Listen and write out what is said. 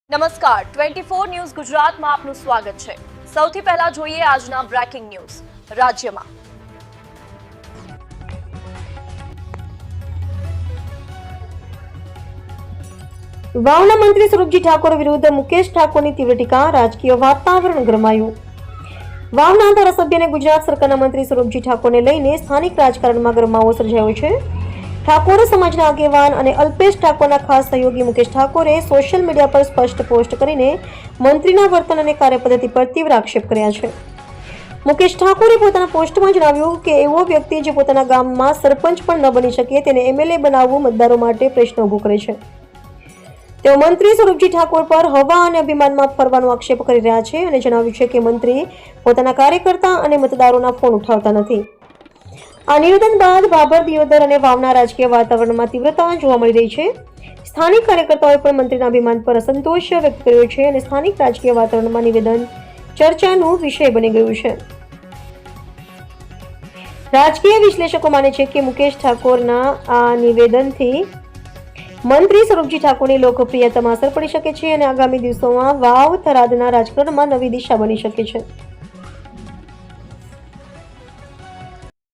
નમસ્કાર 24 ન્યૂઝ ગુજરાતમાં આપનું સ્વાગત છે। સૌથી પહેલા જોઈએ આજના બ્રેકિંગ ન્યૂઝ। રાજ્યમાં વાવના મંત્રી સ્વરૂપજી ઠાકોર વિરુદ્ધ મુકેશ ઠાકોરની તીવ્ર ટીકા, રાજકીય વાતાવરણ ગરમાયું। વાવના ધારાસભ્ય અને ગુજરાત સરકારના મંત્રી સ્વરૂપજી ઠાકોરને લઈને સ્થાનિક રાજકારણમાં ગરમાવો સર્જાયો છે। ઠાકોર સમાજના આગેવાન અને અલ્પેશ ઠાકોરના ખાસ સહયોગી મુકેશ ઠાકોરે સોશિયલ મીડિયા પર સ્પષ્ટ પોસ્ટ કરીને મંત્રીના વર્તન અને કાર્યપદ્ધતિ પર તીવ્ર આક્ષેપ કર્યા છે। મુકેશ ઠાકોરે પોતાના પોસ્ટમાં જણાવ્યું કે એવો વ્યક્તિ જે પોતાના ગામમાં સરપંચ પણ ન બની શકે તેને એમએલએ બનાવવું મતદારો માટે પ્રશ્ન ઉભો કરે છે। તેઓ મંત્રી સ્વરૂપજી ઠાકોર પર હવા અને અભિમાનમાં ફરવાનો આક્ષેપ કરી રહ્યા છે અને જણાવ્યું છે કે મંત્રી પોતાના કાર્યકર્તા અને મતદારોના ફોન ઉઠાવતા નથી। આ નિવેદન બાદ ભાભર, દિયોદર અને વાવના રાજકીય વાતાવરણમાં તીવ્રતા જોવા મળી રહી છે। સ્થાનિક કાર્યકર્તાઓએ પણ મંત્રીના અભિમાન પર અસંતોષ વ્યક્ત કર્યો છે અને સ્થાનિક રાજકીય વાતાવરણમાં નિવેદન ચર્ચાનો વિષય બની ગયું છે। રાજકીય વિશ્લેષકો માને છે કે મુકેશ ઠાકોરના આ નિવેદનથી મંત્રી સ્વરૂપજી ઠાકોરની લોકપ્રિયતામાં અસર પડી શકે છે અને આગામી દિવસોમાં વાવ થરાદના રાજકારણમાં નવી દિશા બની શકે છે।